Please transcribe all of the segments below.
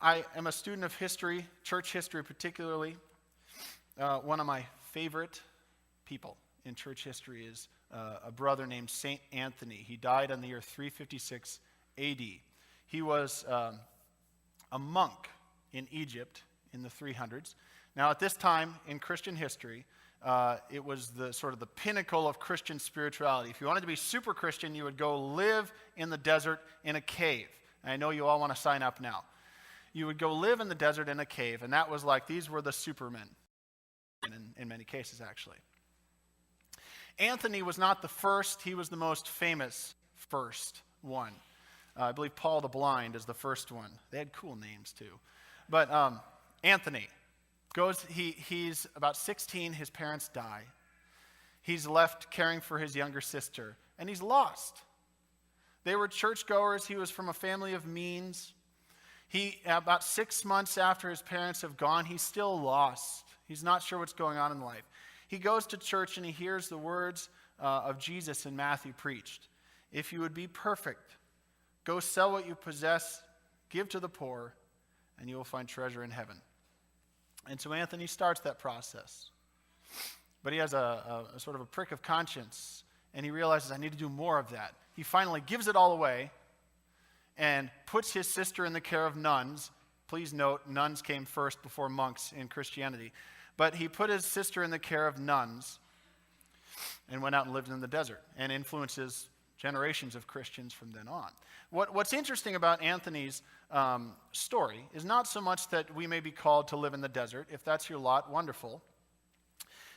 I am a student of history, church history particularly. One of my favorite people in church history is a brother named Saint Anthony. He died in the year 356 A.D. He was a monk in Egypt in the 300s. Now, at this time in Christian history, it was the sort of the pinnacle of Christian spirituality. If you wanted to be super Christian, you would go live in the desert in a cave. And I know you all want to sign up now. You would go live in the desert in a cave, and that was like, these were the supermen, in many cases, actually. Anthony was not the first. He was the most famous first one. I believe Paul the Blind is the first one. They had cool names, too. But Anthony goes, he's about 16. His parents die. He's left caring for his younger sister, and he's lost. They were churchgoers. He was from a family of means. About 6 months after his parents have gone, he's still lost. He's not sure what's going on in life. He goes to church and he hears the words of Jesus in Matthew preached. If you would be perfect, go sell what you possess, give to the poor, and you will find treasure in heaven. And so Anthony starts that process. But he has a sort of a prick of conscience, and he realizes, I need to do more of that. He finally gives it all away and puts his sister in the care of nuns. Please note, nuns came first before monks in Christianity. But he put his sister in the care of nuns and went out and lived in the desert and influences generations of Christians from then on. What's interesting about Anthony's story is not so much that we may be called to live in the desert. If that's your lot, wonderful.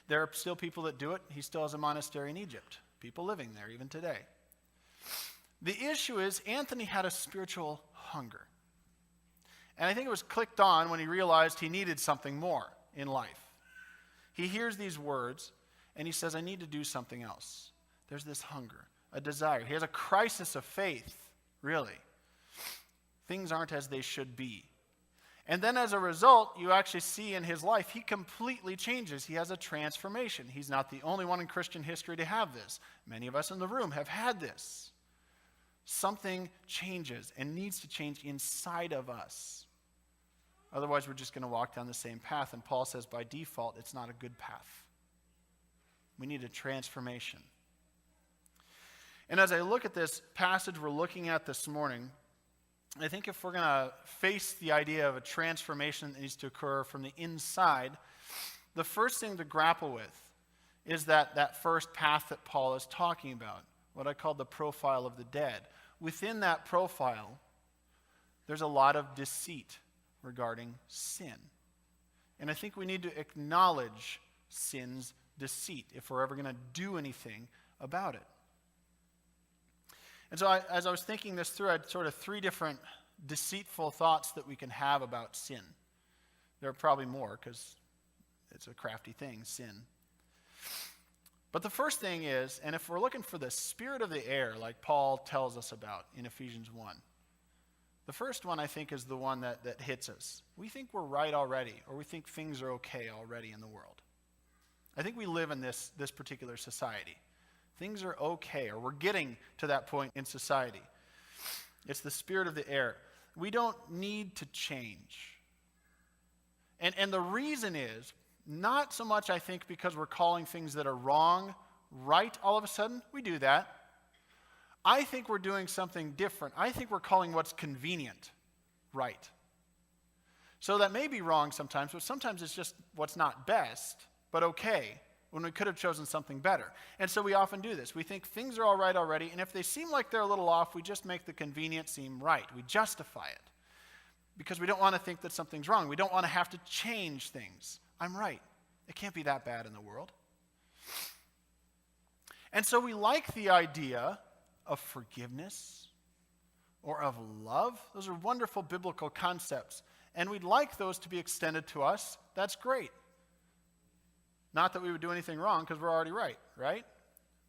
There are still people that do it. He still has a monastery in Egypt. People living there even today. The issue is Anthony had a spiritual hunger. And I think it was clicked on when he realized he needed something more in life. He hears these words and he says, I need to do something else. There's this hunger, a desire. He has a crisis of faith, really. Things aren't as they should be. And then as a result, you actually see in his life, he completely changes. He has a transformation. He's not the only one in Christian history to have this. Many of us in the room have had this. Something changes and needs to change inside of us. Otherwise, we're just going to walk down the same path. And Paul says, by default, it's not a good path. We need a transformation. And as I look at this passage we're looking at this morning, I think if we're going to face the idea of a transformation that needs to occur from the inside, the first thing to grapple with is that first path that Paul is talking about, what I call the profile of the dead. Within that profile, there's a lot of deceit regarding sin. And I think we need to acknowledge sin's deceit if we're ever going to do anything about it. And so as I was thinking this through, I had sort of three different deceitful thoughts that we can have about sin. There are probably more because it's a crafty thing, sin. But the first thing is, and if we're looking for the spirit of the air, like Paul tells us about in Ephesians 1, the first one I think is the one that hits us. We think we're right already, or we think things are okay already in the world. I think we live in this particular society. Things are okay, or we're getting to that point in society. It's the spirit of the air. We don't need to change. And the reason is, not so much, I think, because we're calling things that are wrong right all of a sudden. We do that. I think we're doing something different. I think we're calling what's convenient right. So that may be wrong sometimes, but sometimes it's just what's not best, but okay, when we could have chosen something better. And so we often do this. We think things are all right already, and if they seem like they're a little off, we just make the convenient seem right. We justify it because we don't want to think that something's wrong. We don't want to have to change things. I'm right. It can't be that bad in the world. And so we like the idea of forgiveness or of love. Those are wonderful biblical concepts. And we'd like those to be extended to us. That's great. Not that we would do anything wrong because we're already right?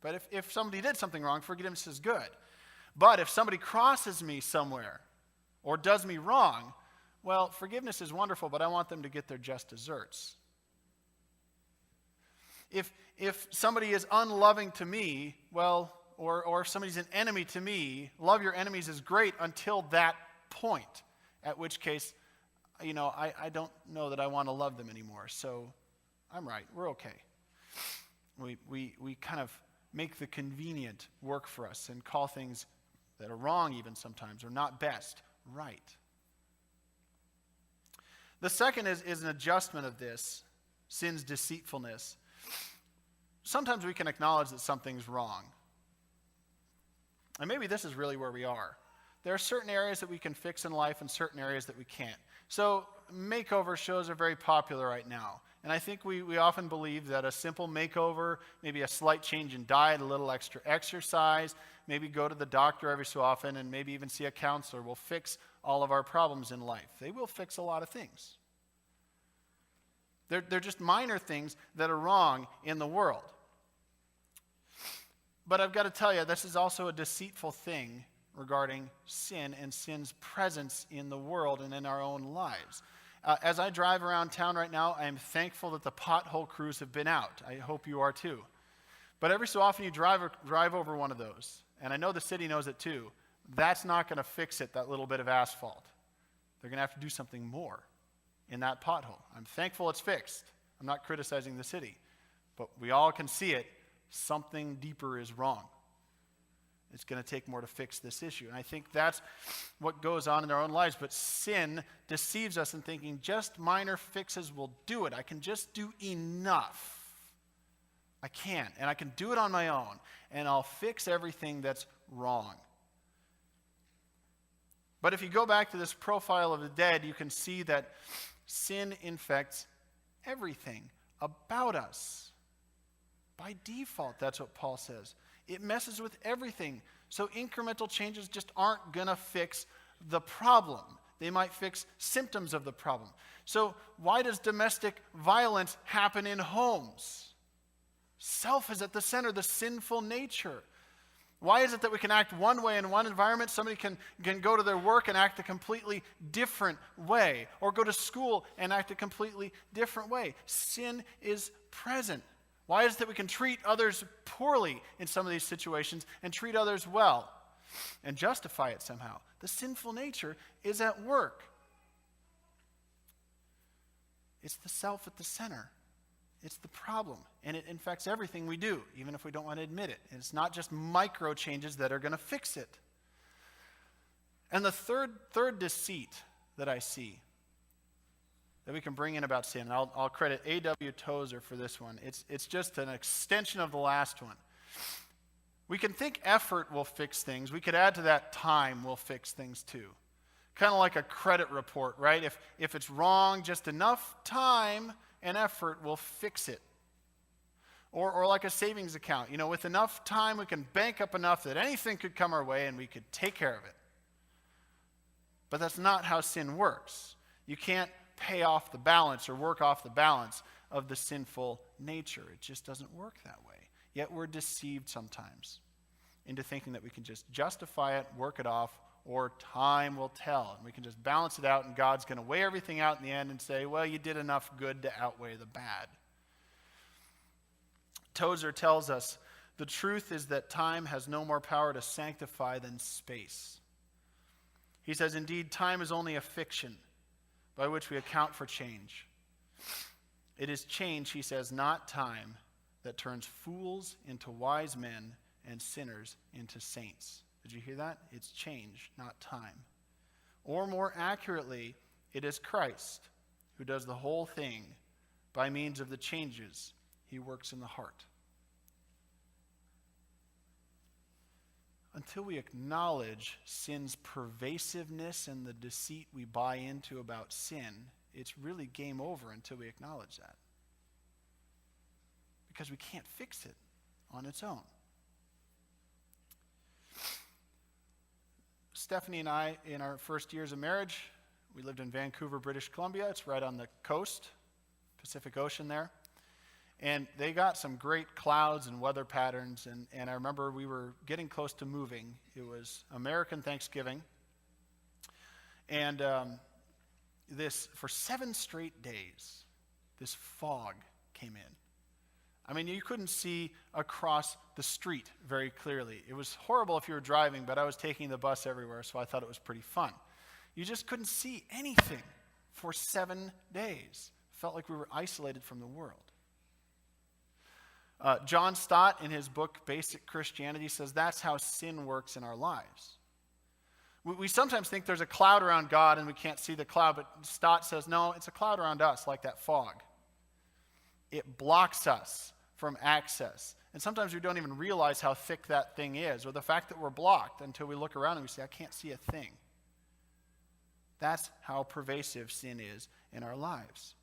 But if somebody did something wrong, forgiveness is good. But if somebody crosses me somewhere or does me wrong, well, forgiveness is wonderful, but I want them to get their just desserts. If somebody is unloving to me, well, or if somebody's an enemy to me, love your enemies is great until that point, at which case I don't know that I want to love them anymore, so I'm right. We're okay. We kind of make the convenient work for us and call things that are wrong even sometimes, or not best, right. The second is an adjustment of this, sin's deceitfulness. Sometimes we can acknowledge that something's wrong. And maybe this is really where we are. There are certain areas that we can fix in life and certain areas that we can't. So makeover shows are very popular right now. And I think we often believe that a simple makeover, maybe a slight change in diet, a little extra exercise, maybe go to the doctor every so often, and maybe even see a counselor will fix all of our problems in life. They will fix a lot of things. They're just minor things that are wrong in the world. But I've got to tell you, this is also a deceitful thing regarding sin and sin's presence in the world and in our own lives. As I drive around town right now, I am thankful that the pothole crews have been out. I hope you are too. But every so often you drive over one of those, and I know the city knows it too. That's not going to fix it, that little bit of asphalt. They're going to have to do something more in that pothole. I'm thankful it's fixed. I'm not criticizing the city. But we all can see it. Something deeper is wrong. It's going to take more to fix this issue. And I think that's what goes on in our own lives. But sin deceives us in thinking just minor fixes will do it. I can just do enough. I can. And I can do it on my own. And I'll fix everything that's wrong. But if you go back to this profile of the dead, you can see that sin infects everything about us. By default, that's what Paul says. It messes with everything. So incremental changes just aren't going to fix the problem. They might fix symptoms of the problem. So why does domestic violence happen in homes? Self is at the center, the sinful nature. Why is it that we can act one way in one environment? Somebody can go to their work and act a completely different way, or go to school and act a completely different way. Sin is present. Why is it that we can treat others poorly in some of these situations and treat others well and justify it somehow? The sinful nature is at work. It's the self at the center. It's the problem, and it infects everything we do, even if we don't want to admit it. And it's not just micro changes that are going to fix it. And the third deceit that I see that we can bring in about sin, and I'll credit A.W. Tozer for this one. It's just an extension of the last one. We can think effort will fix things. We could add to that time will fix things too. Kind of like a credit report, right? If it's wrong, just enough time and effort will fix it. Or like a savings account. With enough time, we can bank up enough that anything could come our way and we could take care of it. But that's not how sin works. You can't pay off the balance or work off the balance of the sinful nature. It just doesn't work that way. Yet we're deceived sometimes into thinking that we can just justify it, work it off, or time will tell. And we can just balance it out, and God's going to weigh everything out in the end and say, well, you did enough good to outweigh the bad. Tozer tells us, the truth is that time has no more power to sanctify than space. He says, indeed, time is only a fiction by which we account for change. It is change, he says, not time, that turns fools into wise men and sinners into saints. Did you hear that? It's change, not time. Or more accurately, it is Christ who does the whole thing by means of the changes he works in the heart. Until we acknowledge sin's pervasiveness and the deceit we buy into about sin, it's really game over until we acknowledge that. Because we can't fix it on its own. Stephanie and I, in our first years of marriage, we lived in Vancouver, British Columbia. It's right on the coast, Pacific Ocean there. And they got some great clouds and weather patterns. And I remember we were getting close to moving. It was American Thanksgiving. And for 7 straight days, this fog came in. I mean, you couldn't see across the street very clearly. It was horrible if you were driving, but I was taking the bus everywhere, so I thought it was pretty fun. You just couldn't see anything for 7 days. Felt like we were isolated from the world. John Stott, in his book Basic Christianity, says that's how sin works in our lives. We sometimes think there's a cloud around God and we can't see the cloud, but Stott says, no, it's a cloud around us, like that fog. It blocks us from access. And sometimes we don't even realize how thick that thing is, or the fact that we're blocked until we look around and we say, I can't see a thing. That's how pervasive sin is in our lives.